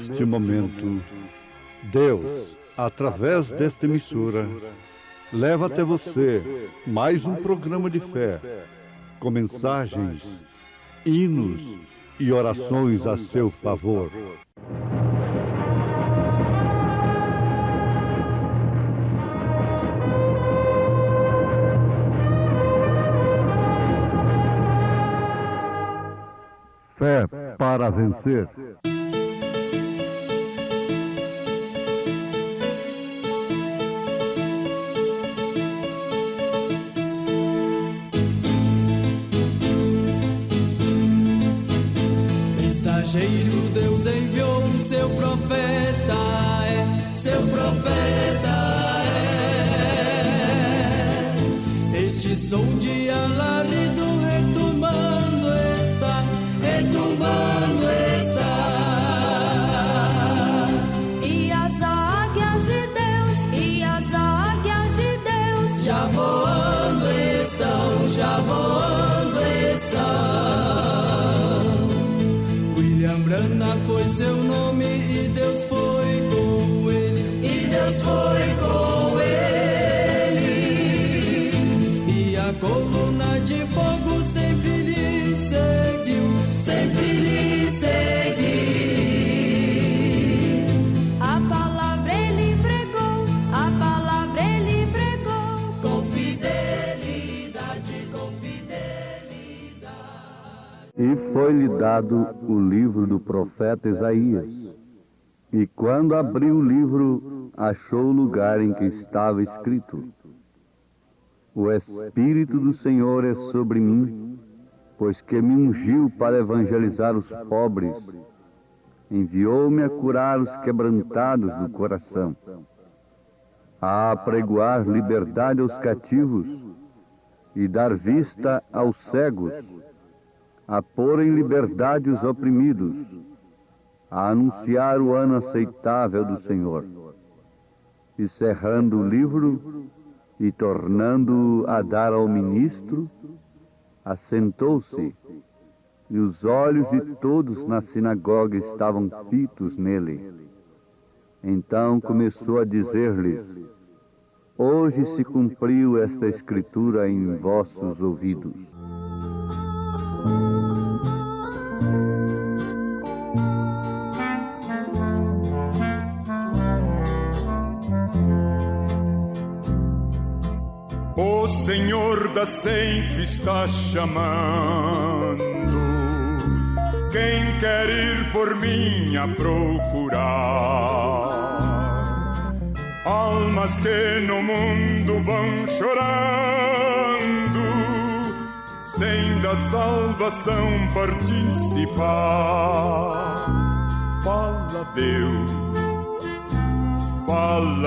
neste momento, Deus, através desta emissora, leva até você mais um programa de fé, com mensagens, hinos e orações a seu favor. Fé para vencer. Mensageiro, Deus enviou o seu profeta, seu profeta Este som de alarido retumbando está, E as águias de Deus, já voando estão. William Branham foi seu nome e Deus foi com ele, E a coluna de fogo sempre lhe seguiu, A palavra ele pregou, com fidelidade. E foi-lhe dado o livro do profeta Isaías. E quando abriu o livro, achou o lugar em que estava escrito: O Espírito do Senhor é sobre mim, pois que me ungiu para evangelizar os pobres, enviou-me a curar os quebrantados do coração, a apregoar liberdade aos cativos e dar vista aos cegos, a pôr em liberdade os oprimidos, a anunciar o ano aceitável do Senhor. E cerrando o livro e tornando-o a dar ao ministro, assentou-se, e os olhos de todos na sinagoga estavam fitos nele. Então começou a dizer-lhes: Hoje se cumpriu esta escritura em vossos ouvidos. O Senhor da ceifa está chamando quem quer ir por mim a procurar. Almas que no mundo vão chorando, sem da salvação participar. Fala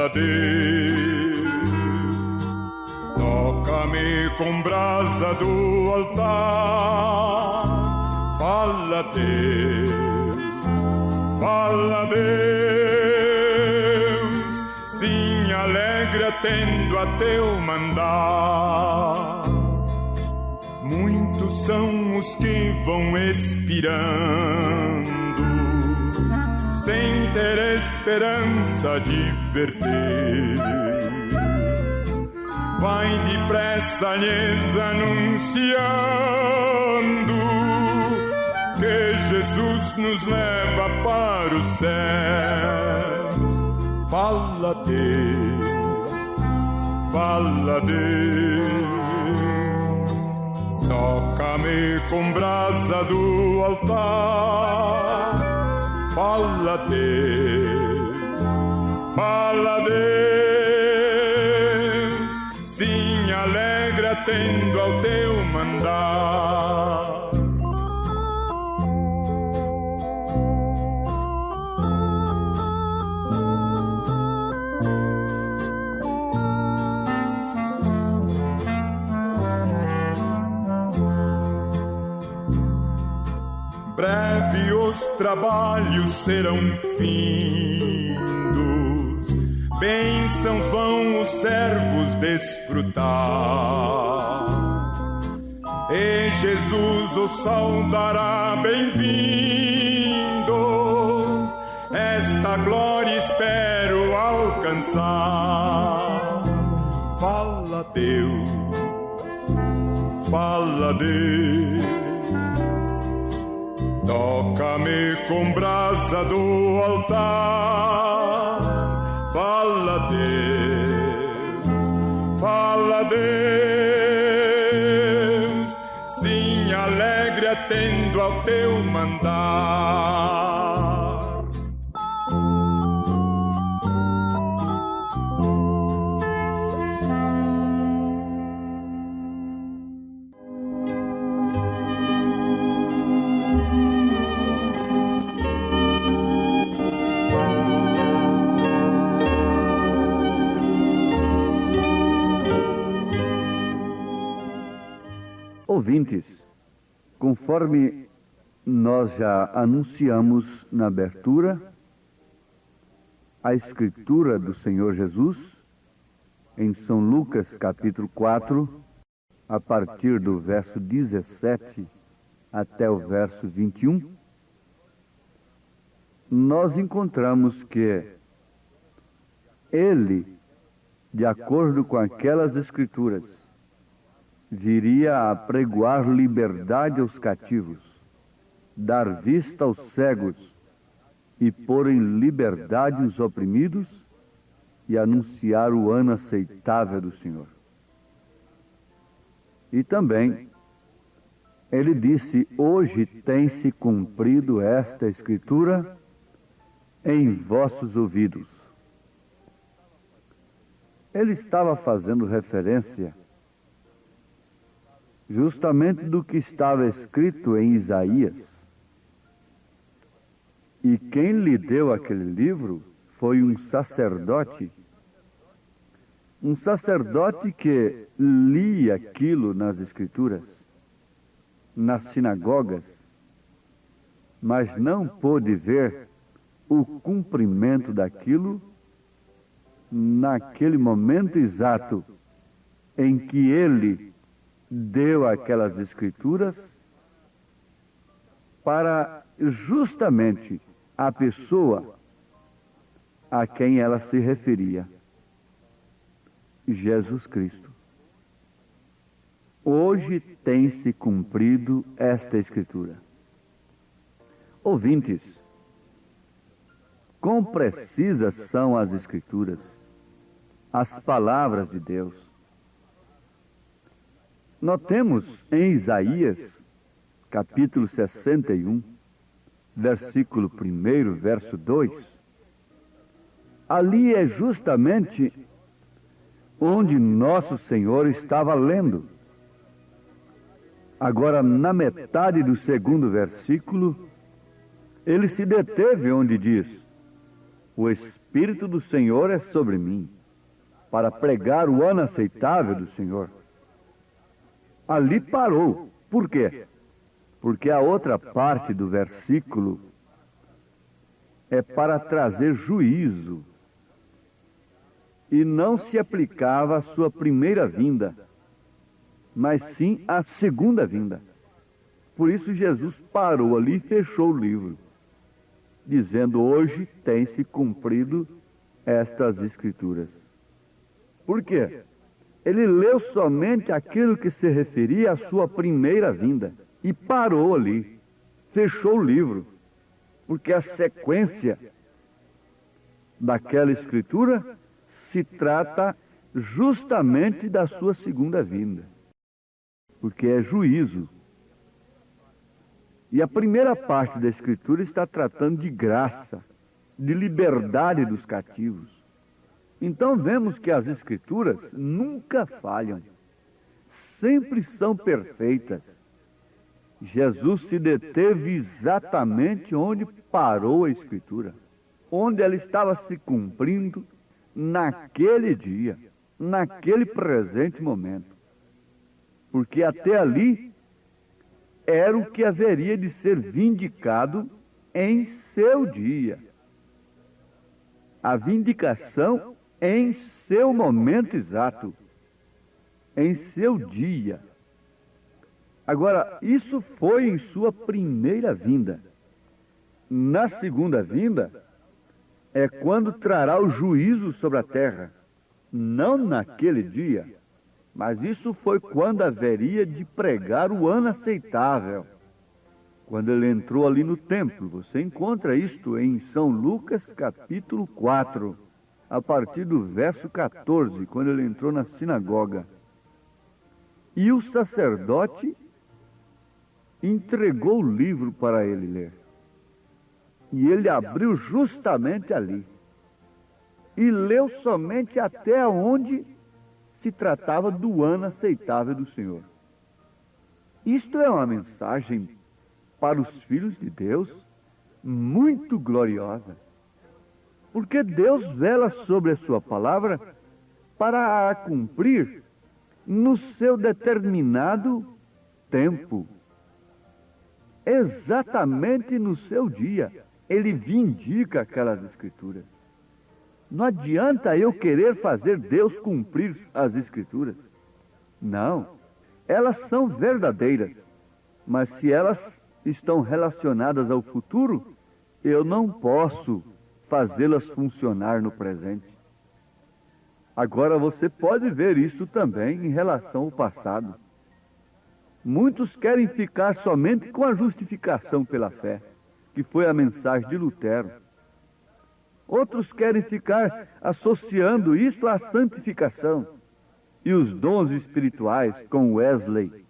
Deus, toca-me com brasa do altar. Fala Deus, sim, alegre atendo a teu mandar. Muitos são os que vão expirando, sem ter esperança de verter. Vai depressa lhes anunciando que Jesus nos leva para os céus. Fala Deus, toca-me com brasa do altar. Fala Deus, sim, alegre atendo ao teu mandar. Breve os trabalhos serão findos, bênçãos vão os servos desfrutar, e Jesus os saudará bem-vindos. esta glória espero alcançar. Fala, Deus, fala, Deus, toca-me com brasa do altar. Fala, Deus, fala, Deus, sim, alegre atendo ao teu mandar. Ouvintes, conforme nós já anunciamos na abertura, a Escritura do Senhor Jesus, em São Lucas capítulo 4, a partir do verso 17 até o verso 21, nós encontramos que ele, de acordo com aquelas Escrituras, viria a pregoar liberdade aos cativos, dar vista aos cegos e pôr em liberdade os oprimidos e anunciar o ano aceitável do Senhor. E também, ele disse, hoje tem-se cumprido esta Escritura em vossos ouvidos. Ele estava fazendo referência justamente do que estava escrito em Isaías. E quem lhe deu aquele livro foi um sacerdote que lia aquilo nas Escrituras, nas sinagogas, mas não pôde ver o cumprimento daquilo naquele momento exato em que ele deu aquelas Escrituras para justamente a pessoa a quem ela se referia, Jesus Cristo. Hoje tem-se cumprido esta Escritura. Ouvintes, quão precisas são as Escrituras, as palavras de Deus. Notemos em Isaías, capítulo 61, versículo 1, verso 2, ali é justamente onde nosso Senhor estava lendo. Agora, na metade do segundo versículo, ele se deteve onde diz: o Espírito do Senhor é sobre mim, para pregar o ano aceitável do Senhor. Ali parou. Por quê? Porque a outra parte do versículo é para trazer juízo e não se aplicava à sua primeira vinda, mas sim à segunda vinda. Por isso Jesus parou ali e fechou o livro, dizendo: hoje tem-se cumprido estas Escrituras. Por quê? Ele leu somente aquilo que se referia à sua primeira vinda e parou ali, fechou o livro, porque a sequência daquela Escritura se trata justamente da sua segunda vinda, porque é juízo. E a primeira parte da Escritura está tratando de graça, de liberdade dos cativos. Então vemos que as Escrituras nunca falham, sempre são perfeitas. Jesus se deteve exatamente onde parou a Escritura, onde ela estava se cumprindo naquele dia, naquele presente momento. Porque até ali era o que haveria de ser vindicado em seu dia. A vindicação em seu momento exato, em seu dia. Agora, isso foi em sua primeira vinda. Na segunda vinda, é quando trará o juízo sobre a terra. Não naquele dia, mas isso foi quando haveria de pregar o ano aceitável. Quando ele entrou ali no templo, você encontra isto em São Lucas capítulo 4, a partir do verso 14, quando ele entrou na sinagoga. E o sacerdote entregou o livro para ele ler. E ele abriu justamente ali. E leu somente até onde se tratava do ano aceitável do Senhor. Isto é uma mensagem para os filhos de Deus muito gloriosa. Porque Deus vela sobre a sua palavra para a cumprir no seu determinado tempo. Exatamente no seu dia, ele vindica aquelas escrituras. Não adianta eu querer fazer Deus cumprir as escrituras. Não, elas são verdadeiras, mas se elas estão relacionadas ao futuro, eu não posso fazê-las funcionar no presente. Agora você pode ver isto também em relação ao passado. Muitos querem ficar somente com a justificação pela fé, que foi a mensagem de Lutero. Outros querem ficar associando isto à santificação e os dons espirituais com Wesley.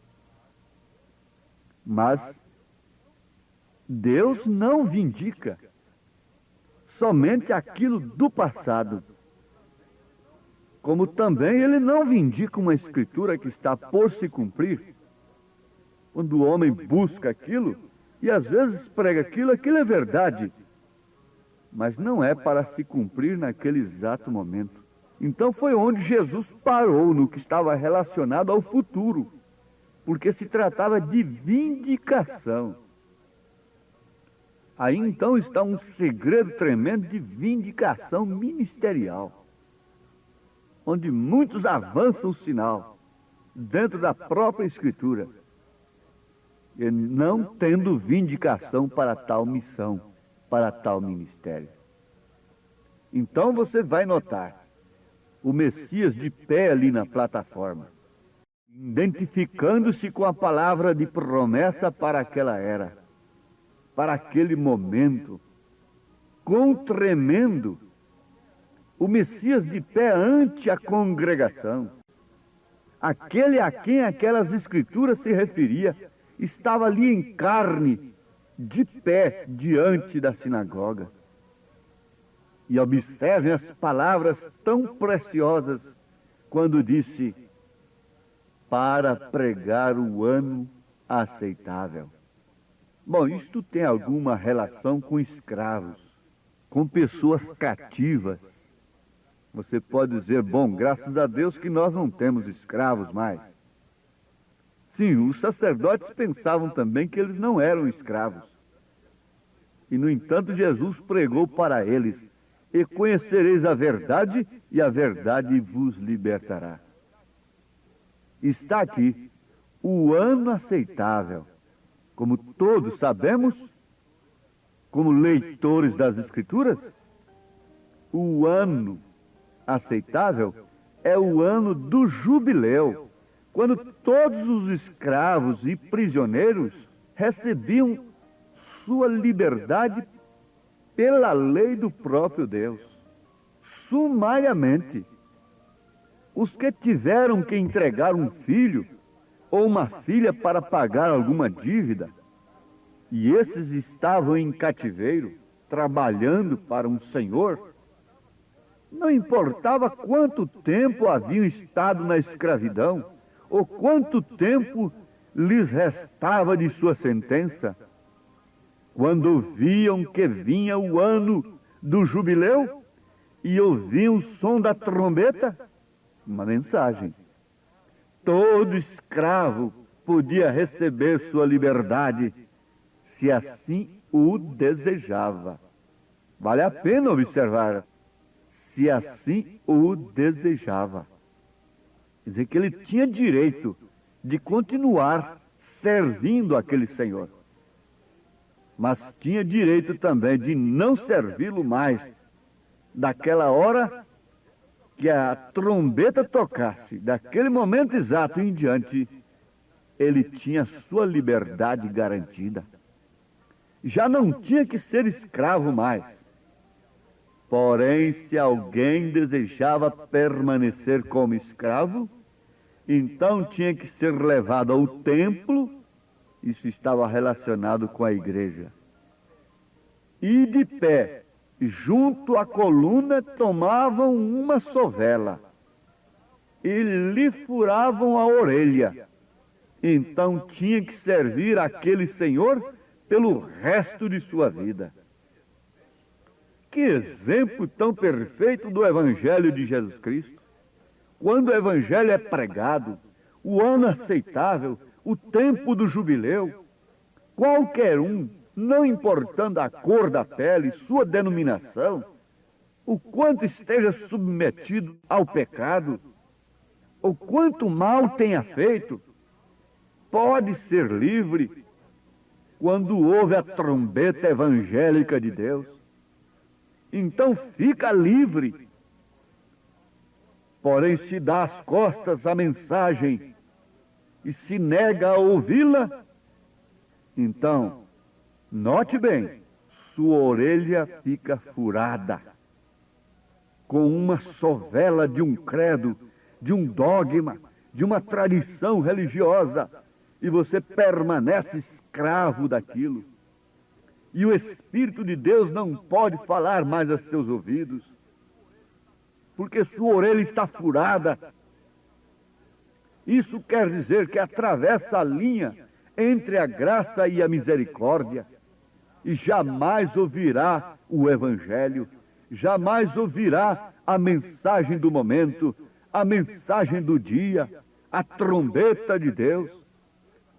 Mas Deus não vindica somente aquilo do passado. Como também ele não vindica uma escritura que está por se cumprir. Quando o homem busca aquilo, e às vezes prega aquilo é verdade, mas não é para se cumprir naquele exato momento. Então foi onde Jesus parou no que estava relacionado ao futuro, porque se tratava de vindicação. Aí então está um segredo tremendo de vindicação ministerial, onde muitos avançam o sinal dentro da própria Escritura, e não tendo vindicação para tal missão, para tal ministério. Então você vai notar o Messias de pé ali na plataforma, identificando-se com a palavra de promessa para aquela era, para aquele momento, quão tremendo, o Messias de pé ante a congregação, aquele a quem aquelas escrituras se referia, estava ali em carne, de pé, diante da sinagoga. E observem as palavras tão preciosas, quando disse, para pregar o ano aceitável. Bom, isto tem alguma relação com escravos, com pessoas cativas. Você pode dizer, bom, graças a Deus que nós não temos escravos mais. Sim, os sacerdotes pensavam também que eles não eram escravos. E, no entanto, Jesus pregou para eles, e conhecereis a verdade, e a verdade vos libertará. Está aqui o ano aceitável. Como todos sabemos, como leitores das Escrituras, o ano aceitável é o ano do jubileu, quando todos os escravos e prisioneiros recebiam sua liberdade pela lei do próprio Deus, sumariamente. Os que tiveram que entregar um filho ou uma filha para pagar alguma dívida, e estes estavam em cativeiro, trabalhando para um senhor, não importava quanto tempo haviam estado na escravidão, ou quanto tempo lhes restava de sua sentença, quando ouviam que vinha o ano do jubileu e ouviam o som da trombeta, uma mensagem. Todo escravo podia receber sua liberdade, se assim o desejava. Vale a pena observar, se assim o desejava. Quer dizer que ele tinha direito de continuar servindo aquele senhor, mas tinha direito também de não servi-lo mais daquela hora que a trombeta tocasse, daquele momento exato em diante, ele tinha sua liberdade garantida. Já não tinha que ser escravo mais. Porém, se alguém desejava permanecer como escravo, então tinha que ser levado ao templo. Isso estava relacionado com a igreja. E de pé, junto à coluna, tomavam uma sovela e lhe furavam a orelha. Então tinha que servir aquele senhor pelo resto de sua vida. Que exemplo tão perfeito do Evangelho de Jesus Cristo! Quando o Evangelho é pregado, o ano aceitável, o tempo do jubileu, qualquer um, não importando a cor da pele, sua denominação, o quanto esteja submetido ao pecado, ou quanto mal tenha feito, pode ser livre quando ouve a trombeta evangélica de Deus. Então fica livre. Porém, se dá as costas à mensagem e se nega a ouvi-la, então, note bem, sua orelha fica furada com uma sovela de um credo, de um dogma, de uma tradição religiosa, e você permanece escravo daquilo. E o Espírito de Deus não pode falar mais a seus ouvidos, porque sua orelha está furada. Isso quer dizer que atravessa a linha entre a graça e a misericórdia, e jamais ouvirá o Evangelho, jamais ouvirá a mensagem do momento, a mensagem do dia, a trombeta de Deus.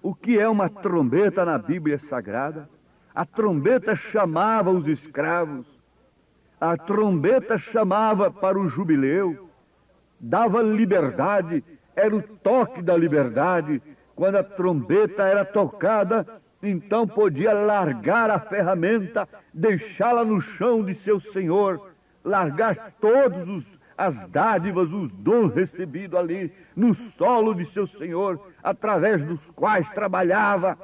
O que é uma trombeta na Bíblia Sagrada? A trombeta chamava os escravos, a trombeta chamava para o jubileu, dava liberdade, era o toque da liberdade. Quando a trombeta era tocada, então podia largar a ferramenta, deixá-la no chão de seu senhor, largar todos as dádivas, os dons recebidos ali no solo de seu senhor, através dos quais trabalhava,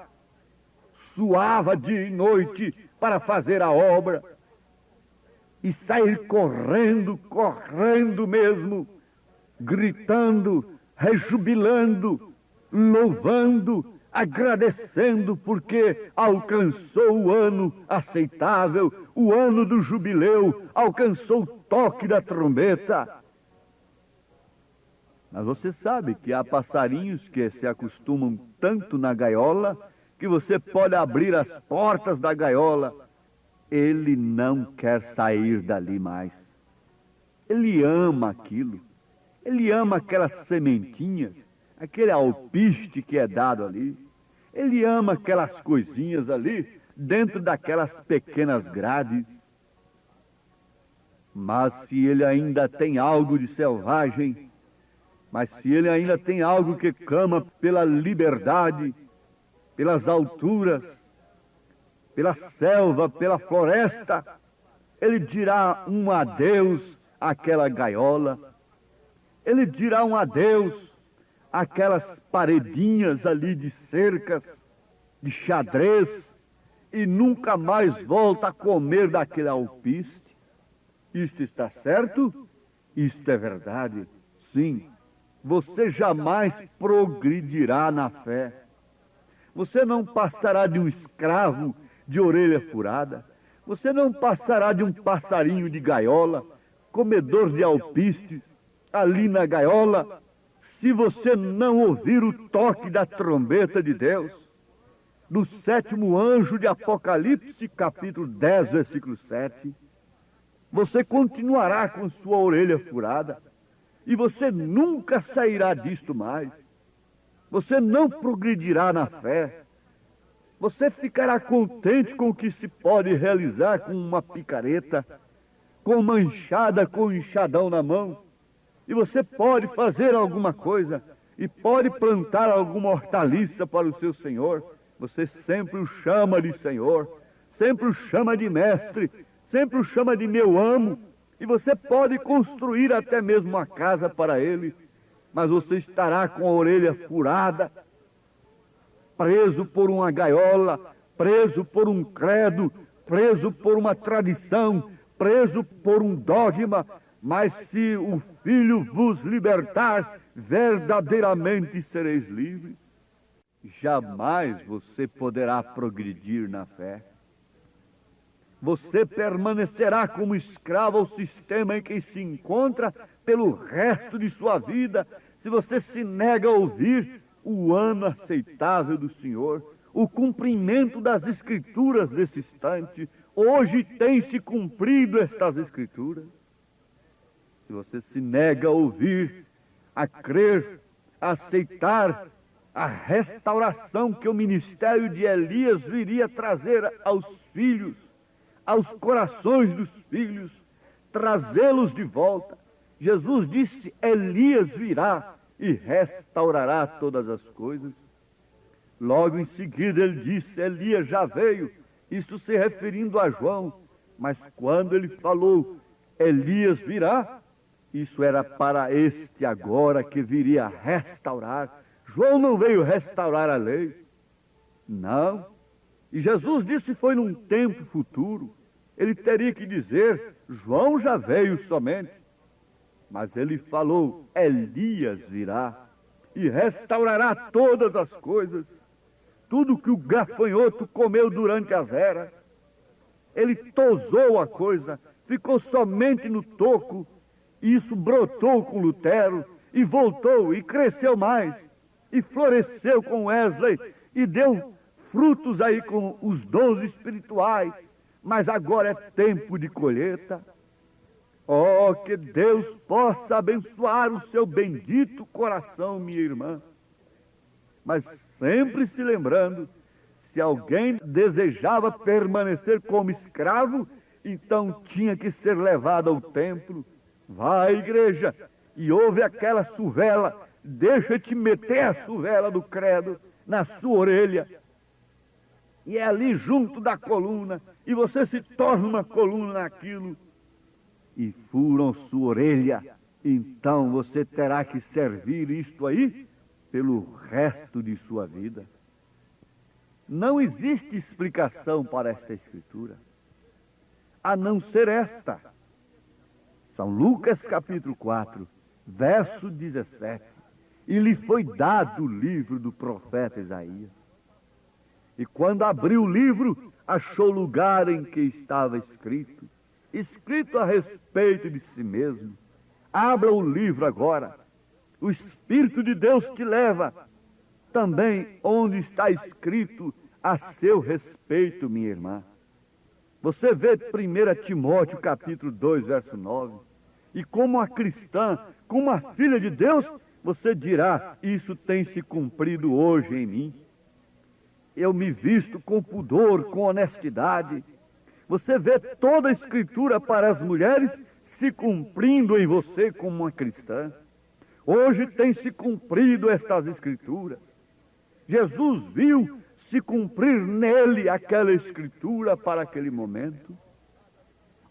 suava dia e noite para fazer a obra, e sair correndo, correndo mesmo, gritando, rejubilando, louvando, agradecendo, porque alcançou o ano aceitável, o ano do jubileu, alcançou o toque da trombeta. Mas você sabe que há passarinhos que se acostumam tanto na gaiola, que você pode abrir as portas da gaiola, ele não quer sair dali mais. Ele ama aquilo, ele ama aquelas sementinhas, aquele alpiste que é dado ali. Ele ama aquelas coisinhas ali, dentro daquelas pequenas grades. Mas se ele ainda tem algo de selvagem, mas se ele ainda tem algo que clama pela liberdade, pelas alturas, pela selva, pela floresta, ele dirá um adeus àquela gaiola, ele dirá um adeus àquelas paredinhas ali de cercas, de xadrez, e nunca mais volta a comer daquele alpiste. Isto está certo? Isto é verdade? Sim. Você jamais progredirá na fé. Você não passará de um escravo de orelha furada. Você não passará de um passarinho de gaiola, comedor de alpiste, ali na gaiola, se você não ouvir o toque da trombeta de Deus. No 7º anjo de Apocalipse, capítulo 10, versículo 7, você continuará com sua orelha furada, e você nunca sairá disto mais. Você não progredirá na fé. Você ficará contente com o que se pode realizar com uma picareta, com uma enxada, com um enxadão na mão. E você pode fazer alguma coisa, e pode plantar alguma hortaliça para o seu Senhor. Você sempre o chama de Senhor, sempre o chama de mestre, sempre o chama de meu amo, e você pode construir até mesmo uma casa para ele, mas você estará com a orelha furada, preso por uma gaiola, preso por um credo, preso por uma tradição, preso por um dogma. Mas se o Filho vos libertar, verdadeiramente sereis livres. Jamais você poderá progredir na fé. Você permanecerá como escravo ao sistema em que se encontra pelo resto de sua vida, se você se nega a ouvir o ano aceitável do Senhor, o cumprimento das Escrituras desse instante. Hoje tem se cumprido estas Escrituras. Se você se nega a ouvir, a crer, a aceitar a restauração que o ministério de Elias viria trazer aos filhos, aos corações dos filhos, trazê-los de volta. Jesus disse: Elias virá e restaurará todas as coisas. Logo em seguida ele disse: Elias já veio, isto se referindo a João. Mas quando ele falou Elias virá, isso era para este agora que viria restaurar. João não veio restaurar a lei, não. E Jesus disse foi num tempo futuro. Ele teria que dizer: João já veio somente. Mas ele falou: Elias virá e restaurará todas as coisas. Tudo que o gafanhoto comeu durante as eras. Ele tosou a coisa, ficou somente no toco. E isso brotou com Lutero e voltou e cresceu mais. E floresceu com Wesley e deu frutos aí com os dons espirituais. Mas agora é tempo de colheita. Oh, que Deus possa abençoar o seu bendito coração, minha irmã. Mas sempre se lembrando, se alguém desejava permanecer como escravo, então tinha que ser levado ao templo. Vai à igreja e ouve aquela suvela, deixa-te meter a suvela do credo na sua orelha. E é ali junto da coluna, e você se torna uma coluna naquilo. E furam sua orelha, então você terá que servir isto aí pelo resto de sua vida. Não existe explicação para esta escritura, a não ser esta. São Lucas capítulo 4, verso 17. E lhe foi dado o livro do profeta Isaías. E quando abriu o livro, achou o lugar em que estava escrito a respeito de si mesmo. Abra o livro agora. O Espírito de Deus te leva também onde está escrito a seu respeito, minha irmã. Você vê 1 Timóteo capítulo 2, verso 9. E como a cristã, como a filha de Deus, você dirá: isso tem se cumprido hoje em mim. Eu me visto com pudor, com honestidade. Você vê toda a escritura para as mulheres se cumprindo em você como uma cristã. Hoje tem se cumprido estas escrituras. Jesus viu se cumprir nele aquela escritura para aquele momento.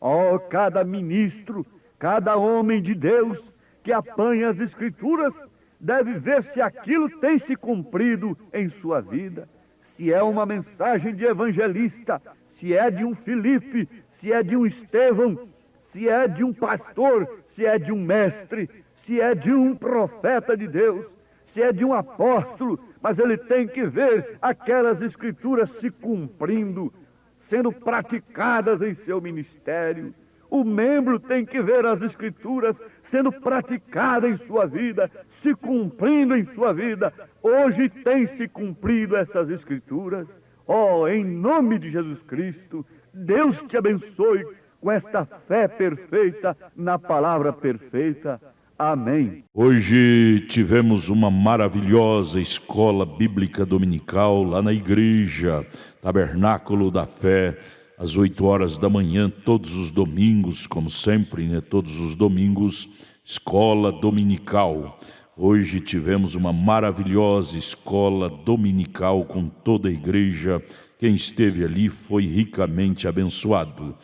Oh, cada ministro, cada homem de Deus que apanha as escrituras deve ver se aquilo tem se cumprido em sua vida. Se é uma mensagem de evangelista, se é de um Filipe, se é de um Estevão, se é de um pastor, se é de um mestre, se é de um profeta de Deus, se é de um apóstolo, mas ele tem que ver aquelas escrituras se cumprindo, sendo praticadas em seu ministério. O membro tem que ver as escrituras sendo praticadas em sua vida, se cumprindo em sua vida. Hoje tem se cumprido essas escrituras. Oh, em nome de Jesus Cristo, Deus te abençoe com esta fé perfeita na palavra perfeita. Amém. Hoje tivemos uma maravilhosa escola bíblica dominical lá na igreja Tabernáculo da Fé, às 8 horas da manhã, todos os domingos, como sempre, né? Todos os domingos, escola dominical. Hoje tivemos uma maravilhosa escola dominical com toda a igreja. Quem esteve ali foi ricamente abençoado.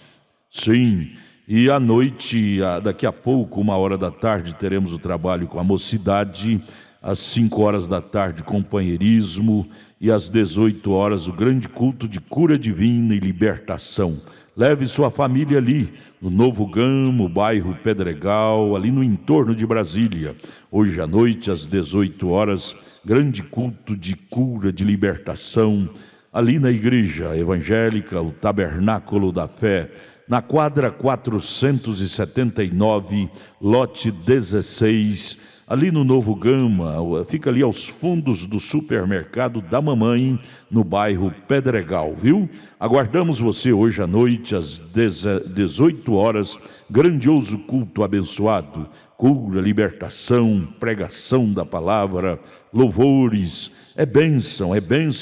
Sim, E à noite, daqui a pouco, 13h, teremos o trabalho com a mocidade. Às 5h da tarde, companheirismo. E às 18h, o grande culto de cura divina e libertação. Leve sua família ali, no Novo Gamo, bairro Pedregal, ali no entorno de Brasília. Hoje à noite, às 18h, grande culto de cura, de libertação, ali na igreja evangélica, o Tabernáculo da Fé, na quadra 479, lote 16, ali no Novo Gama, fica ali aos fundos do supermercado da mamãe, no bairro Pedregal, viu? Aguardamos você hoje à noite, às 18h, grandioso culto abençoado, cura, libertação, pregação da palavra, louvores. É bênção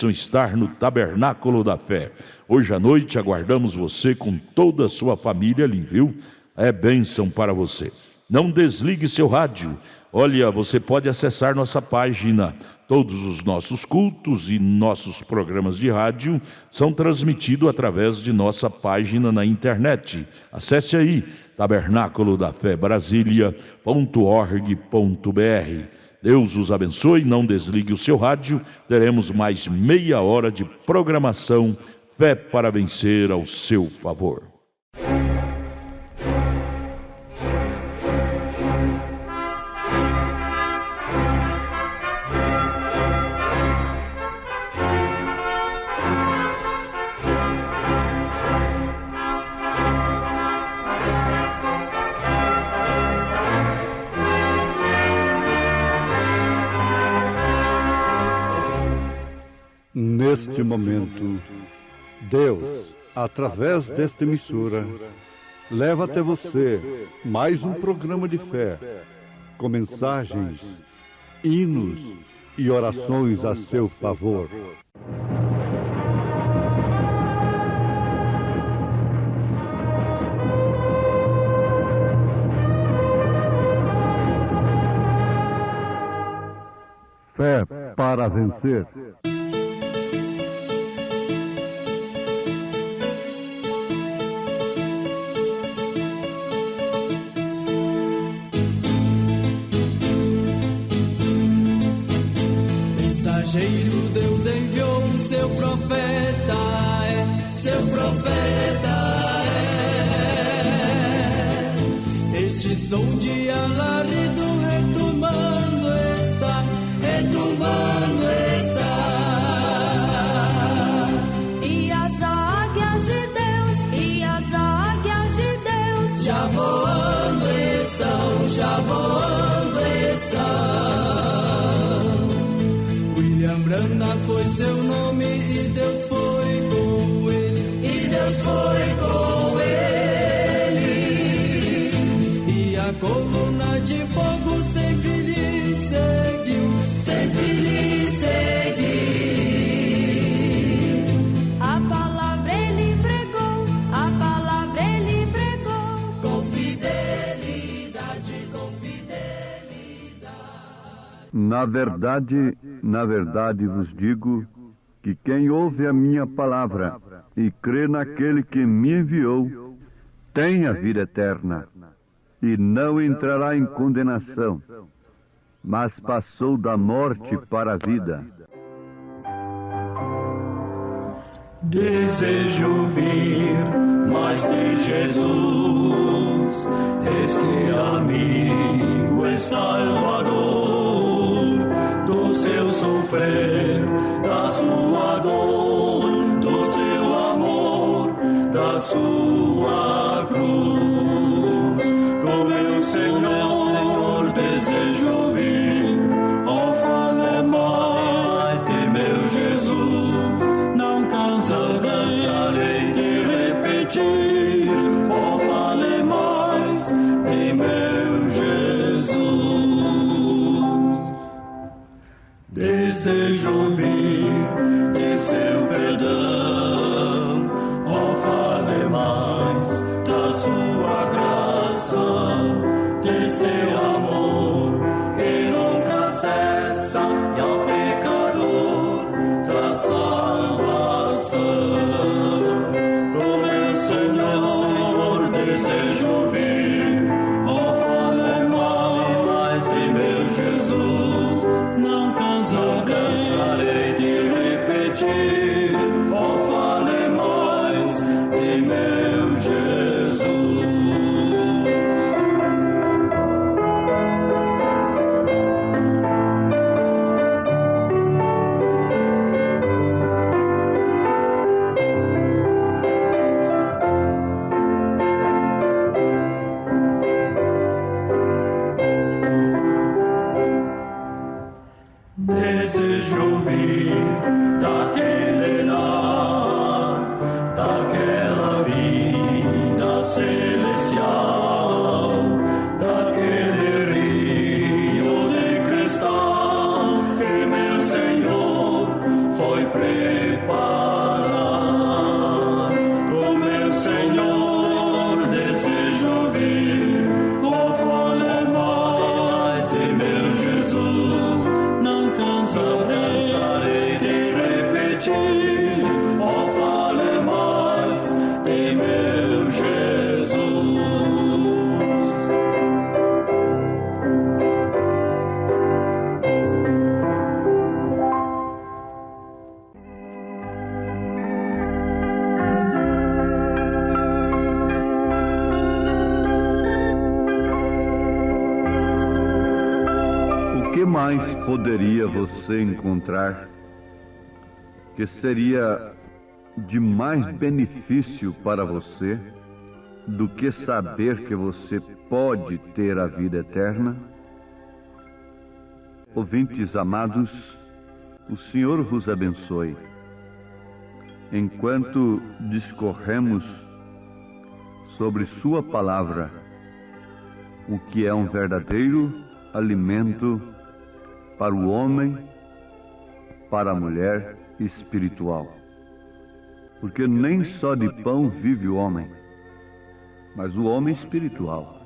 estar no Tabernáculo da Fé. Hoje à noite aguardamos você com toda a sua família ali, viu? É bênção para você. Não desligue seu rádio. Olha, você pode acessar nossa página. Todos os nossos cultos e nossos programas de rádio são transmitidos através de nossa página na internet. Acesse aí, tabernaculodafebrasilia.org.br. Deus os abençoe, não desligue o seu rádio. Teremos mais meia hora de programação. Fé para vencer ao seu favor. Neste momento, Deus, através desta emissora, leva até você mais um programa de fé, com mensagens, hinos e orações a seu favor. Fé para vencer. Mensageiro Deus enviou seu profeta, seu profeta Este som de alarido retumbando está, retumbando está. E as águias de Deus, e as águias de Deus já voando estão, já voando estão. William Branham foi seu nome e Deus foi com ele, e Deus foi com ele. E a coluna de fogo sempre lhe seguiu, sempre lhe seguiu. a palavra ele pregou, a palavra ele pregou. Com fidelidade, com fidelidade. Na verdade vos digo que quem ouve a minha palavra e crê naquele que me enviou, tem a vida eterna e não entrará em condenação, mas passou da morte para a vida. Desejo ouvir mais de Jesus, este amigo e Salvador, do seu sofrer, da sua dor, do seu amor, da sua cruz. Com meu Senhor desejo ouvir, oh, fale mais de meu Jesus. Não cansarei de repetir, oh, fale mais de meu Jesus. Desejo ouvir de seu perdão, oh, fale mais da sua graça, de seu amor que nunca cessa e ao pecador traz salvação. Com meu Senhor desejo Jesus, não cansarei de repetir, oh, fale mais de meu Jesus. Desejo ouvir daquele lar, daquela vida celestial, daquele rio de cristal que meu Senhor foi preparar. O meu Senhor desejo ouvir, oh, fale mais de meu Jesus. Não cansarei de repetir, oh, fale mais de meu Jesus. O que mais poderia você encontrar que seria de mais benefício para você do que saber que você pode ter a vida eterna? Ouvintes amados, o Senhor vos abençoe. Enquanto discorremos sobre Sua palavra, o que é um verdadeiro alimento para o homem, para a mulher espiritual. Porque nem só de pão vive o homem, mas o homem espiritual.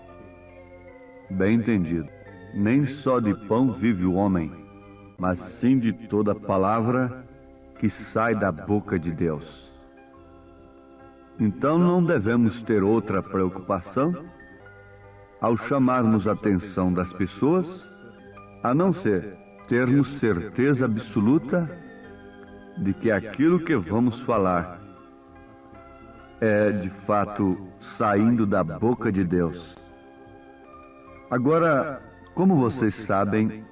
Bem entendido. Nem só de pão vive o homem, mas sim de toda palavra que sai da boca de Deus. Então não devemos ter outra preocupação ao chamarmos a atenção das pessoas, a não ser termos certeza absoluta de que aquilo que vamos falar é de fato saindo da boca de Deus. Agora, como vocês sabem,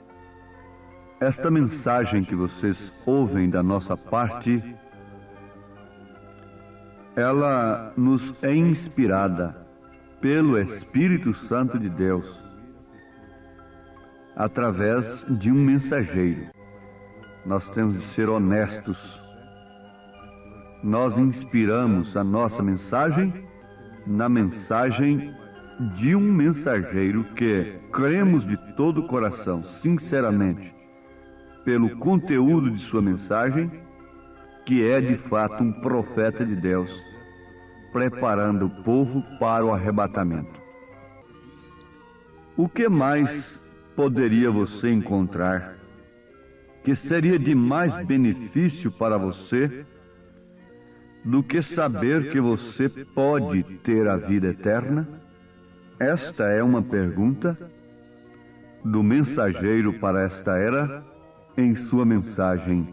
esta mensagem que vocês ouvem da nossa parte, ela nos é inspirada pelo Espírito Santo de Deus, através de um mensageiro. Nós temos de ser honestos. Nós inspiramos a nossa mensagem na mensagem de um mensageiro que cremos de todo o coração, sinceramente, pelo conteúdo de sua mensagem, que é de fato um profeta de Deus, preparando o povo para o arrebatamento. O que mais poderia você encontrar que seria de mais benefício para você do que saber que você pode ter a vida eterna? Esta é uma pergunta do mensageiro para esta era em sua mensagem.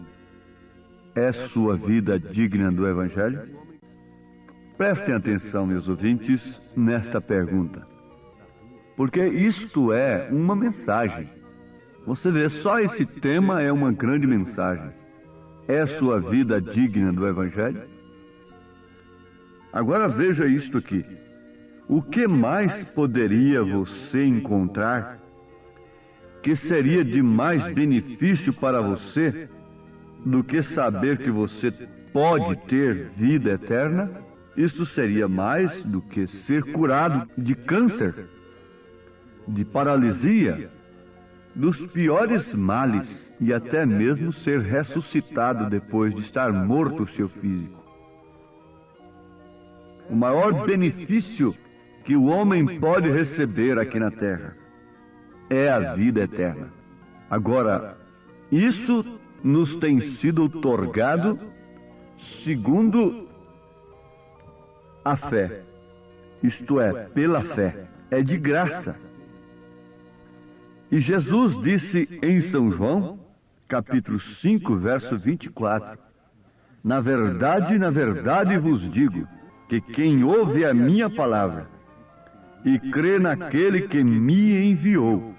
É sua vida digna do Evangelho? Prestem atenção, meus ouvintes, nesta pergunta, porque isto é uma mensagem. Você vê, só esse tema é uma grande mensagem. É sua vida digna do Evangelho? Agora veja isto aqui. O que mais poderia você encontrar que seria de mais benefício para você do que saber que você pode ter vida eterna? Isso seria mais do que ser curado de câncer, de paralisia, dos piores males e até mesmo ser ressuscitado depois de estar morto o seu físico. O maior benefício que o homem pode receber aqui na terra é a vida eterna. Agora, isso nos tem sido outorgado segundo a fé, isto é, pela fé, é de graça. E Jesus disse em São João, capítulo 5, verso 24, na verdade vos digo, que quem ouve a minha palavra e crê naquele que me enviou,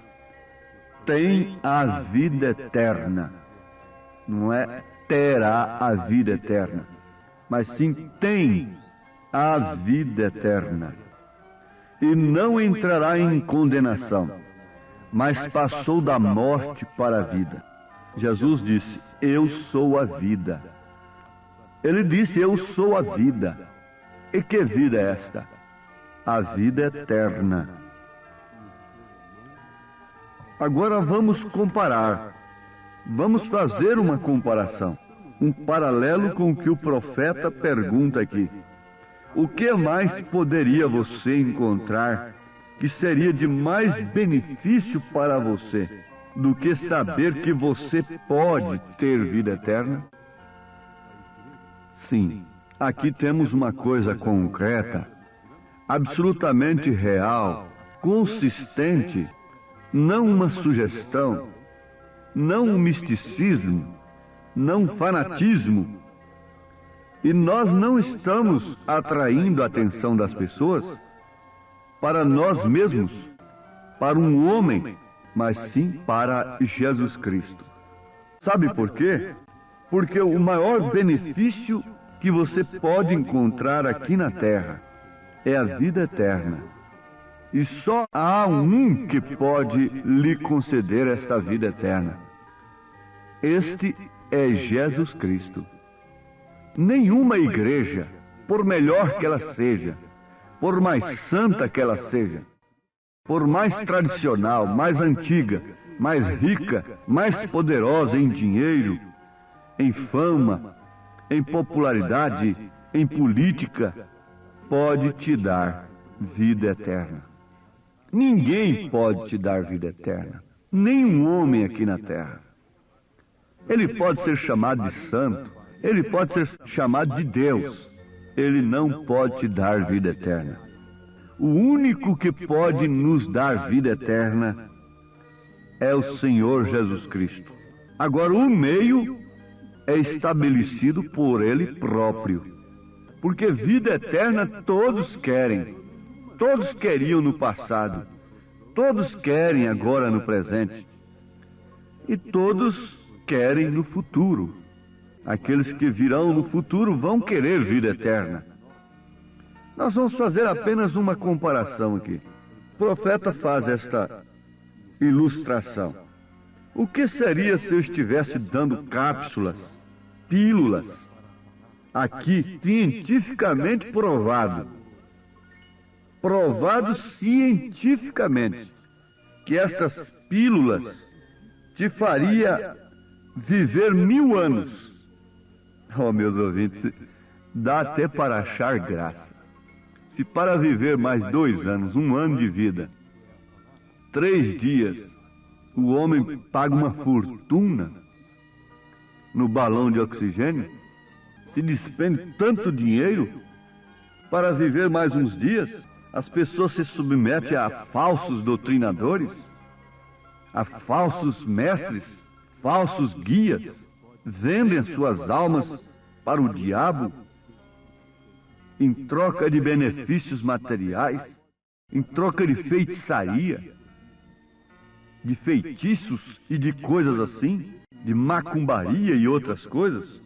tem a vida eterna. Não é terá a vida eterna, mas sim tem a vida eterna. E não entrará em condenação, mas passou da morte para a vida. Jesus disse, eu sou a vida. Ele disse, eu sou a vida. E que vida é esta? A vida eterna. Agora vamos comparar. Vamos fazer uma comparação. Um paralelo com o que o profeta pergunta aqui. O que mais poderia você encontrar que seria de mais benefício para você do que saber que você pode ter vida eterna? Sim, aqui temos uma coisa concreta, absolutamente real, consistente, não uma sugestão, não um misticismo, não um fanatismo. E nós não estamos atraindo a atenção das pessoas para nós mesmos, para um homem, mas sim para Jesus Cristo. Sabe por quê? Porque o maior benefício que você pode encontrar aqui na terra é a vida eterna. E só há um que pode lhe conceder esta vida eterna. Este é Jesus Cristo. Nenhuma igreja, por melhor que ela seja, por mais santa que ela seja, por mais tradicional, mais antiga, mais rica, mais poderosa em dinheiro, em fama, em popularidade, em política, pode te dar vida eterna. Ninguém pode te dar vida eterna, nenhum homem aqui na terra. Ele pode ser chamado de santo, ele pode ser chamado de Deus, ele não pode te dar vida eterna. O único que pode nos dar vida eterna é o Senhor Jesus Cristo. Agora, o meio é estabelecido por Ele próprio, porque vida eterna todos querem, todos queriam no passado, todos querem agora no presente, e todos querem no futuro. Aqueles que virão no futuro vão querer vida eterna. Nós vamos fazer apenas uma comparação aqui. O profeta faz esta ilustração. O que seria se eu estivesse dando cápsulas, pílulas, aqui cientificamente provado cientificamente, que estas pílulas te faria viver 1000 anos. Oh, meus ouvintes, dá até para achar graça. Se para viver mais 2 anos, 1 ano de vida, 3 dias, o homem paga uma fortuna no balão de oxigênio, se despende tanto dinheiro para viver mais uns dias, as pessoas se submetem a falsos doutrinadores, a falsos mestres, falsos guias, vendem suas almas para o diabo em troca de benefícios materiais, em troca de feitiçaria, de feitiços e de coisas assim, de macumbaria e outras coisas.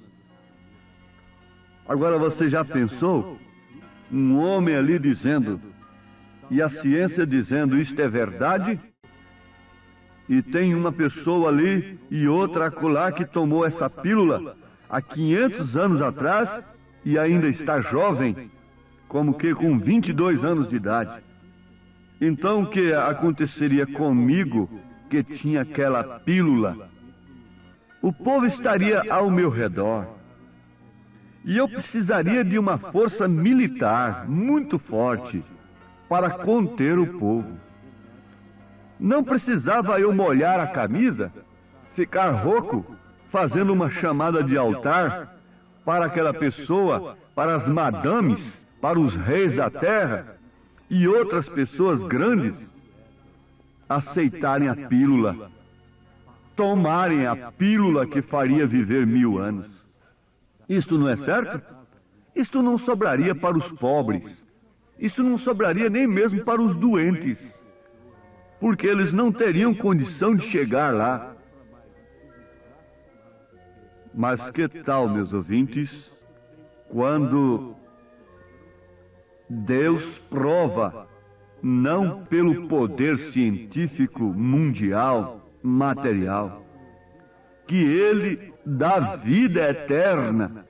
Agora você já pensou? Um homem ali dizendo, e a ciência dizendo isto é verdade, e tem uma pessoa ali e outra acolá que tomou essa pílula há 500 anos atrás e ainda está jovem, como que com 22 anos de idade. Então o que aconteceria comigo que tinha aquela pílula? O povo estaria ao meu redor e eu precisaria de uma força militar muito forte para conter o povo. Não precisava eu molhar a camisa, ficar rouco, fazendo uma chamada de altar para aquela pessoa, para as madames, para os reis da terra e outras pessoas grandes. aceitarem a pílula, tomarem a pílula que faria viver 1000 anos. Isto não é certo? Isto não sobraria para os pobres. Isso não sobraria nem mesmo para os doentes, porque eles não teriam condição de chegar lá. Mas que tal, meus ouvintes, quando Deus prova, não pelo poder científico mundial, material, que Ele dá vida eterna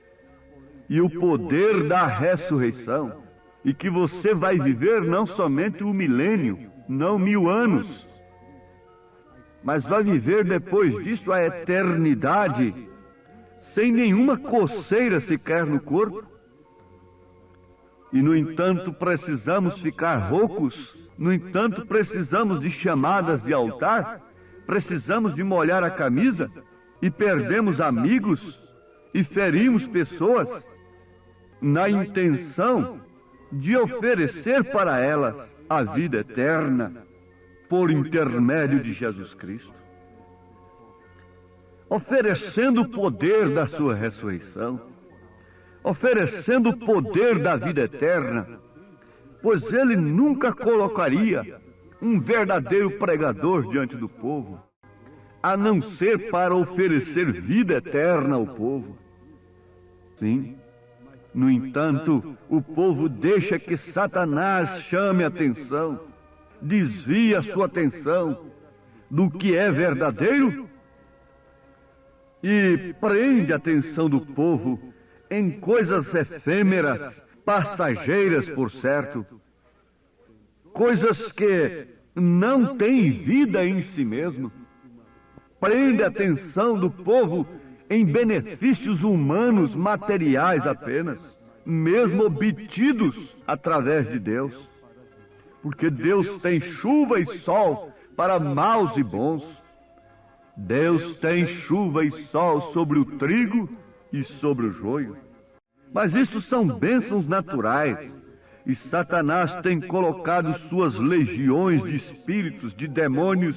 e o poder da ressurreição, e que você vai viver não somente o milênio, não 1000 anos, mas vai viver depois disso a eternidade, sem nenhuma coceira sequer no corpo. E, no entanto, precisamos ficar roucos, no entanto, precisamos de chamadas de altar, precisamos de molhar a camisa, e perdemos amigos, e ferimos pessoas, na intenção de oferecer para elas a vida eterna, por intermédio de Jesus Cristo, oferecendo o poder da sua ressurreição, oferecendo o poder da vida eterna, pois Ele nunca colocaria um verdadeiro pregador diante do povo, a não ser para oferecer vida eterna ao povo. Sim, no entanto, o povo deixa que Satanás chame a atenção, desvia a sua atenção do que é verdadeiro e prende a atenção do povo em coisas efêmeras, passageiras, por certo, coisas que não têm vida em si mesmo. Prende a atenção do povo em benefícios humanos, materiais apenas, mesmo obtidos através de Deus. Porque Deus tem chuva e sol para maus e bons. Deus tem chuva e sol sobre o trigo e sobre o joio. Mas isso são bênçãos naturais, e Satanás tem colocado suas legiões de espíritos, de demônios,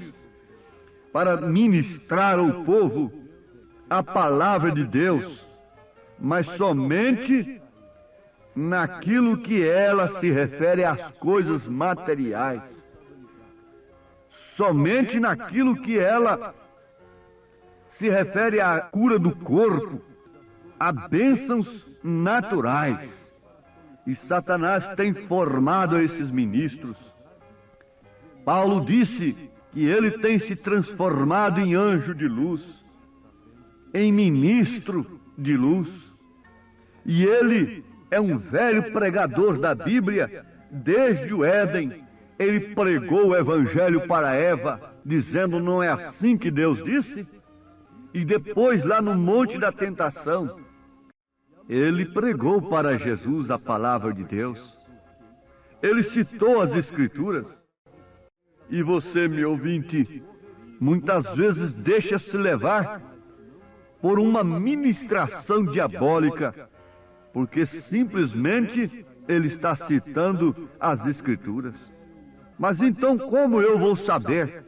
para ministrar ao povo a palavra de Deus, mas somente naquilo que ela se refere às coisas materiais, somente naquilo que ela se refere à cura do corpo, a bênçãos naturais. E Satanás tem formado esses ministros. Paulo disse que ele tem se transformado em anjo de luz, em ministro de luz. E ele é um velho pregador da Bíblia. Desde o Éden, ele pregou o Evangelho para Eva, dizendo: não é assim que Deus disse? E depois, lá no Monte da Tentação, ele pregou para Jesus a palavra de Deus. Ele citou as Escrituras. E você, meu ouvinte, muitas vezes deixa-se levar por uma ministração diabólica, porque simplesmente ele está citando as Escrituras. Mas então, como eu vou saber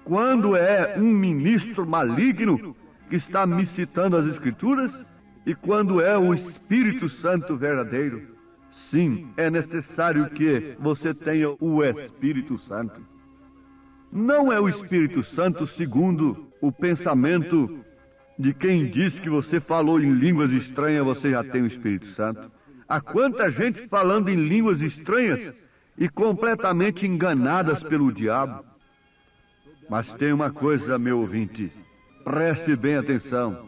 quando é um ministro maligno que está me citando as Escrituras e quando é o Espírito Santo verdadeiro? Sim, é necessário que você tenha o Espírito Santo. Não é o Espírito Santo segundo o pensamento de quem diz que você falou em línguas estranhas, você já tem o Espírito Santo. Há quanta gente falando em línguas estranhas e completamente enganadas pelo diabo. Mas tem uma coisa, meu ouvinte, preste bem atenção.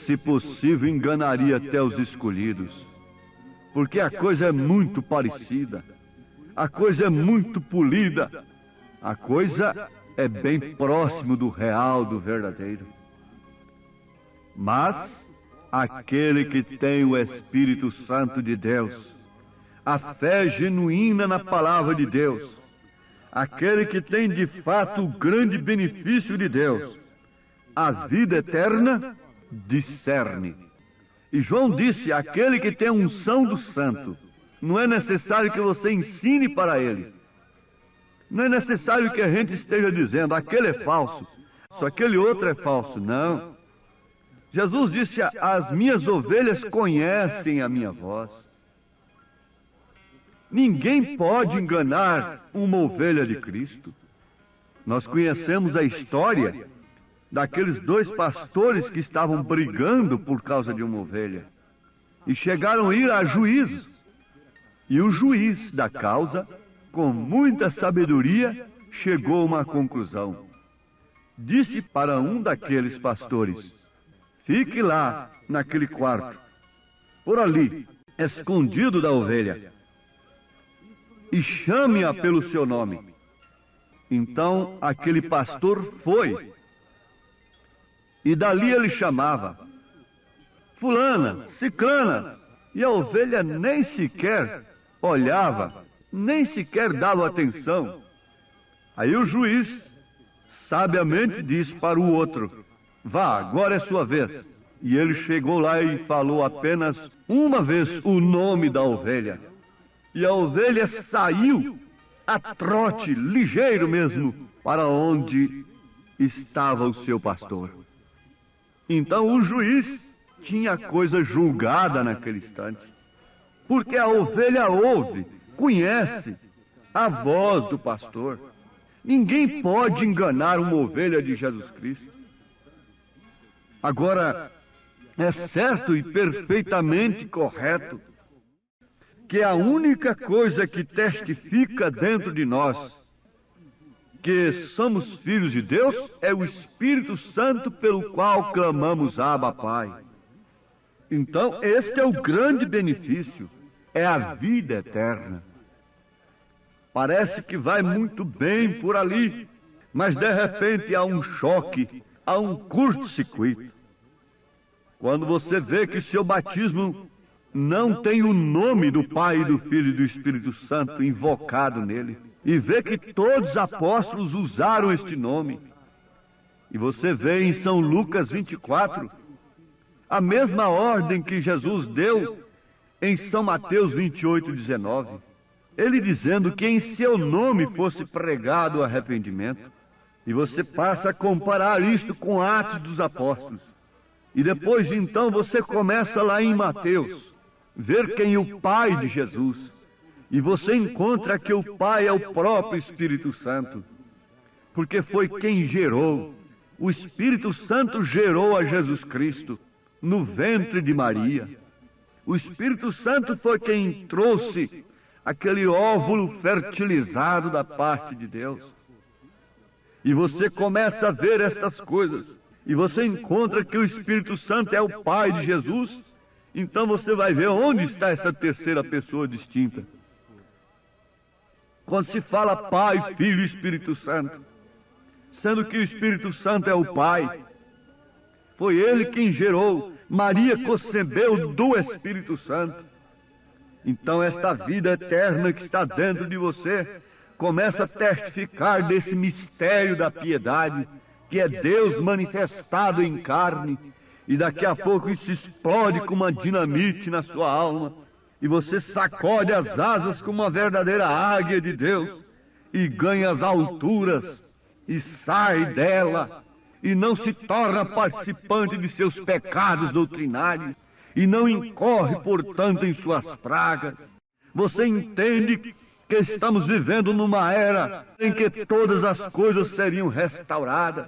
Se possível, enganaria até os escolhidos, porque a coisa é muito parecida, a coisa é muito polida, a coisa é bem próximo do real, do verdadeiro. Mas aquele que tem o Espírito Santo de Deus, a fé genuína na palavra de Deus, aquele que tem de fato o grande benefício de Deus, a vida eterna, discerne. E João disse: aquele que tem a unção do santo, não é necessário que você ensine para ele. Não é necessário que a gente esteja dizendo, aquele é falso, só aquele outro é falso. Não. Jesus disse, as minhas ovelhas conhecem a minha voz. Ninguém pode enganar uma ovelha de Cristo. Nós conhecemos a história daqueles dois pastores que estavam brigando por causa de uma ovelha. E chegaram a ir a juízo. E o juiz da causa, com muita sabedoria, chegou a uma conclusão. Disse para um daqueles pastores, fique lá, naquele quarto, por ali, escondido da ovelha, e chame-a pelo seu nome. Então aquele pastor foi, e dali ele chamava, fulana, ciclana, e a ovelha nem sequer olhava, nem sequer dava atenção. Aí o juiz sabiamente disse para o outro, vá, agora é sua vez. E ele chegou lá e falou apenas uma vez o nome da ovelha. E a ovelha saiu a trote, ligeiro mesmo, para onde estava o seu pastor. Então o juiz tinha a coisa julgada naquele instante, porque a ovelha ouve, conhece a voz do pastor. Ninguém pode enganar uma ovelha de Jesus Cristo. Agora, é certo e perfeitamente correto que a única coisa que testifica dentro de nós que somos filhos de Deus é o Espírito Santo pelo qual clamamos Abba, Pai. Então, este é o grande benefício, é a vida eterna. Parece que vai muito bem por ali, mas de repente há um choque, há um curto-circuito. Quando você vê que seu batismo não tem o nome do Pai, do Filho e do Espírito Santo invocado nele, e vê que todos os apóstolos usaram este nome, e você vê em São Lucas 24, a mesma ordem que Jesus deu em São Mateus 28, 19, ele dizendo que em seu nome fosse pregado o arrependimento. E você passa a comparar isto com Atos dos Apóstolos. E depois, então, você começa lá em Mateus, ver quem é o Pai de Jesus. E você encontra que o Pai é o próprio Espírito Santo, porque foi quem gerou. O Espírito Santo gerou a Jesus Cristo no ventre de Maria. O Espírito Santo foi quem trouxe aquele óvulo fertilizado da parte de Deus. E você começa a ver estas coisas, e você encontra que o Espírito Santo é o Pai de Jesus. Então você vai ver onde está essa terceira pessoa distinta. Quando se fala Pai, Filho e Espírito Santo, sendo que o Espírito Santo é o Pai, foi Ele quem gerou, Maria concebeu do Espírito Santo. Então esta vida eterna que está dentro de você começa a testificar desse mistério da piedade, que é Deus manifestado em carne, e daqui a pouco isso explode como uma dinamite na sua alma, e você sacode as asas como uma verdadeira águia de Deus, e ganha as alturas, e sai dela, e não se torna participante de seus pecados doutrinários, e não incorre, portanto, em suas pragas. Você entende que estamos vivendo numa era em que todas as coisas seriam restauradas.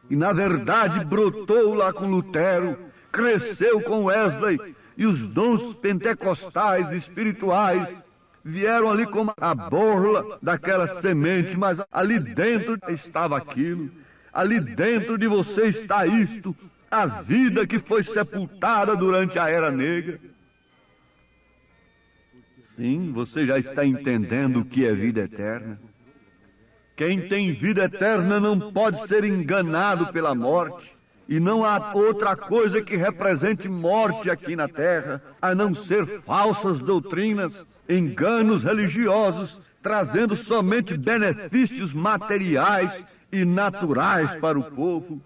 E, na verdade, brotou lá com Lutero, cresceu com Wesley, e os dons pentecostais espirituais vieram ali como a borla daquela semente, mas ali dentro estava aquilo. Ali dentro de você está isto, a vida que foi sepultada durante a Era Negra. Sim, você já está entendendo o que é vida eterna. Quem tem vida eterna não pode ser enganado pela morte. E não há outra coisa que represente morte aqui na terra, a não ser falsas doutrinas, enganos religiosos, trazendo somente benefícios materiais e naturais para o povo.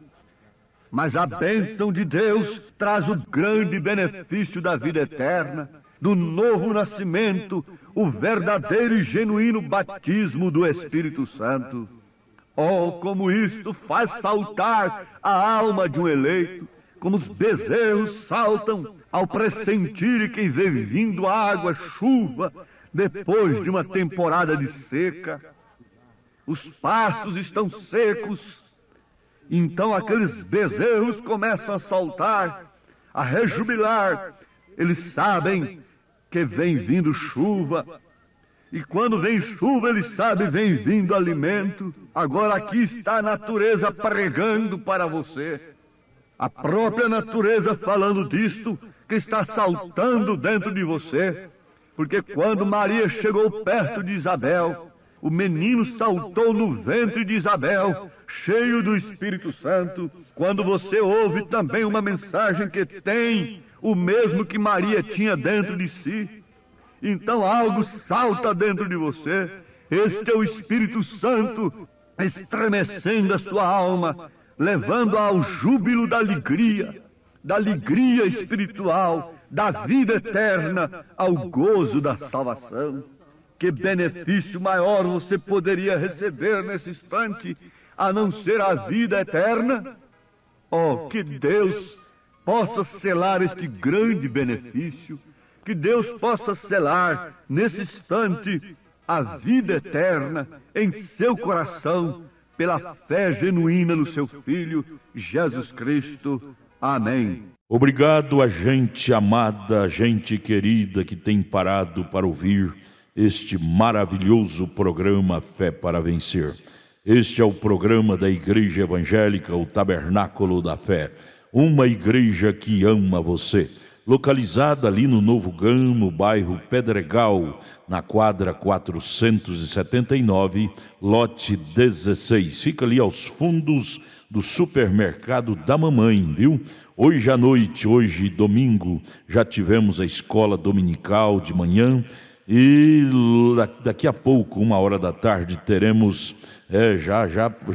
Mas a bênção de Deus traz o grande benefício da vida eterna, do novo nascimento, o verdadeiro e genuíno batismo do Espírito Santo. Oh, como isto faz saltar a alma de um eleito, como os bezerros saltam ao pressentirem que vem vindo água, chuva, depois de uma temporada de seca. Os pastos estão secos, então aqueles bezerros começam a saltar, a rejubilar. Eles sabem que vem vindo chuva, e quando vem chuva, eles sabem que vem vindo alimento. Agora aqui está a natureza pregando para você, a própria natureza falando disto, que está saltando dentro de você, porque quando Maria chegou perto de Isabel, o menino saltou no ventre de Isabel, cheio do Espírito Santo. Quando você ouve também uma mensagem que tem o mesmo que Maria tinha dentro de si, então algo salta dentro de você. Este é o Espírito Santo estremecendo a sua alma, levando ao júbilo da alegria espiritual, da vida eterna, ao gozo da salvação. Que benefício maior você poderia receber nesse instante, a não ser a vida eterna? Oh, que Deus possa selar este grande benefício, que Deus possa selar nesse instante a vida eterna em seu coração, pela fé genuína no seu Filho, Jesus Cristo. Amém. Obrigado a gente amada, gente querida que tem parado para ouvir este maravilhoso programa Fé para Vencer. Este é o programa da Igreja Evangélica, o Tabernáculo da Fé, uma igreja que ama você, localizada ali no Novo Gamo, bairro Pedregal, na quadra 479, lote 16. Fica ali aos fundos do supermercado da mamãe, viu? Hoje à noite, hoje domingo, já tivemos a escola dominical de manhã, e daqui a pouco, 1h da tarde, teremos,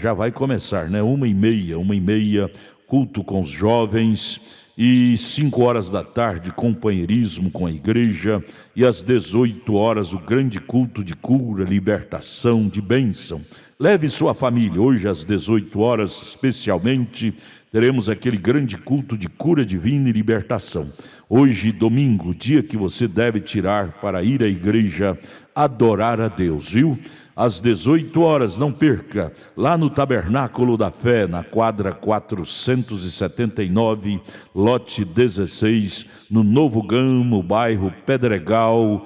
já vai começar, né? 1h30, culto com os jovens, e 5h da tarde, companheirismo com a igreja, e às 18h, o grande culto de cura, libertação, de bênção. Leve sua família, hoje às 18h, especialmente, teremos aquele grande culto de cura divina e libertação. Hoje, domingo, dia que você deve tirar para ir à igreja adorar a Deus, viu? Às 18h, não perca, lá no Tabernáculo da Fé, na quadra 479, lote 16, no Novo Gamo, bairro Pedregal,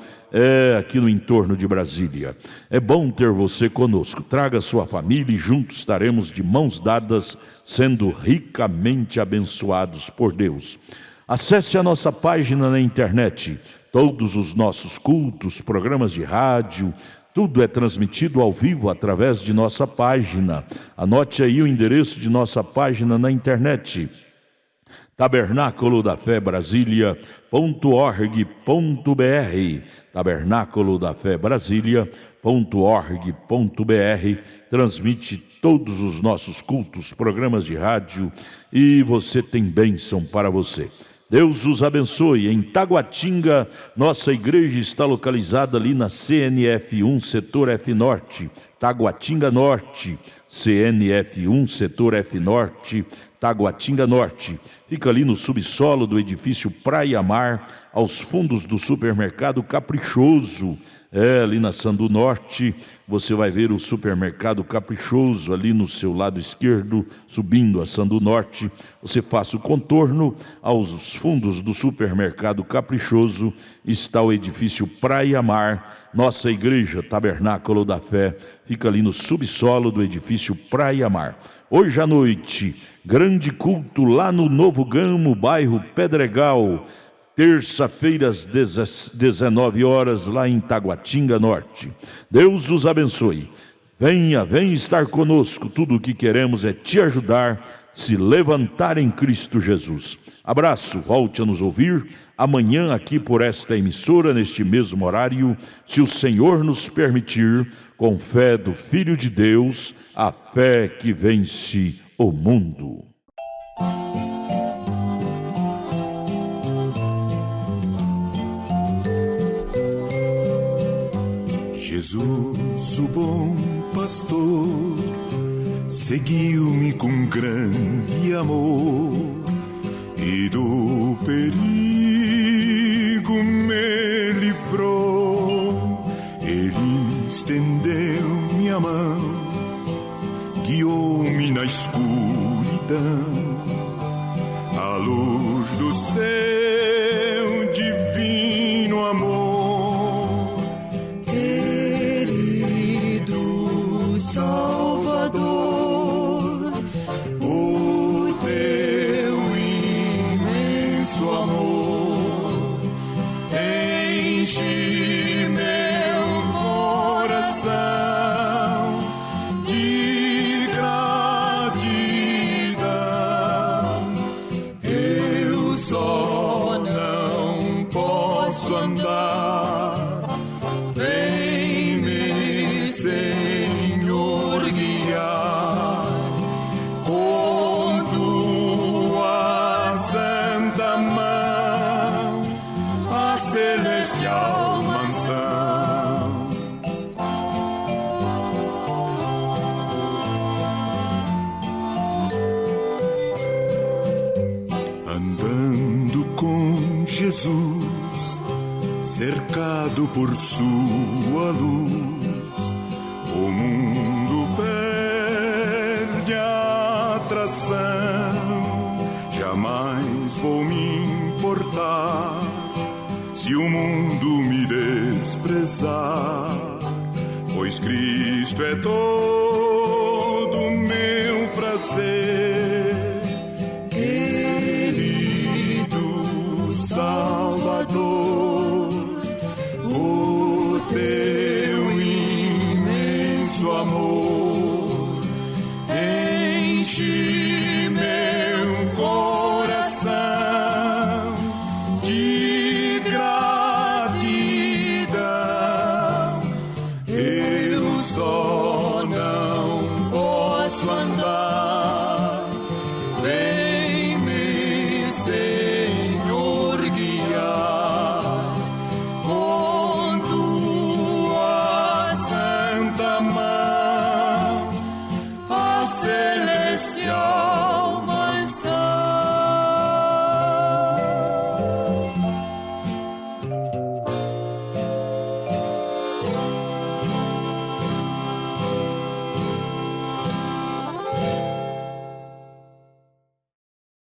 aqui no entorno de Brasília. É bom ter você conosco. Traga sua família e juntos estaremos de mãos dadas, sendo ricamente abençoados por Deus. Acesse a nossa página na internet. Todos os nossos cultos, programas de rádio, tudo é transmitido ao vivo através de nossa página. Anote aí o endereço de nossa página na internet: Tabernáculo da Fé Brasília.org.br, Tabernáculo da Fé Brasília.org.br. Transmite todos os nossos cultos, programas de rádio, e você tem bênção para você. Deus os abençoe. Em Taguatinga, nossa igreja está localizada ali na CNF1, setor F Norte, Taguatinga Norte, CNF1, setor F Norte, Taguatinga Norte. Fica ali no subsolo do edifício Praia Mar, aos fundos do supermercado Caprichoso. Ali na Sandu Norte, você vai ver o supermercado Caprichoso ali no seu lado esquerdo, subindo a Sandu Norte. Você faça o contorno, aos fundos do supermercado Caprichoso está o edifício Praia Mar. Nossa igreja Tabernáculo da Fé fica ali no subsolo do edifício Praia Mar. Hoje à noite, grande culto lá no Novo Gamo, bairro Pedregal. Terça-feira às 19h, lá em Taguatinga Norte. Deus os abençoe. Venha estar conosco. Tudo o que queremos é te ajudar, se levantar em Cristo Jesus. Abraço, volte a nos ouvir amanhã aqui por esta emissora, neste mesmo horário, se o Senhor nos permitir, com fé do Filho de Deus, a fé que vence o mundo. o bom pastor seguiu-me com grande amor e do perigo me livrou. Ele estendeu-me a mão, guiou-me na escuridão, à luz do seu divino amor. Querido Salvador, o teu imenso amor enche meu coração de gratidão. Eu só não posso andar, vem-me, Senhor, guiar com tua santa mão a celestial mansão. Andando com Jesus, cercado por sua luz, o mundo perde a atração. Jamais vou me importar se o mundo me desprezar, pois Cristo é todo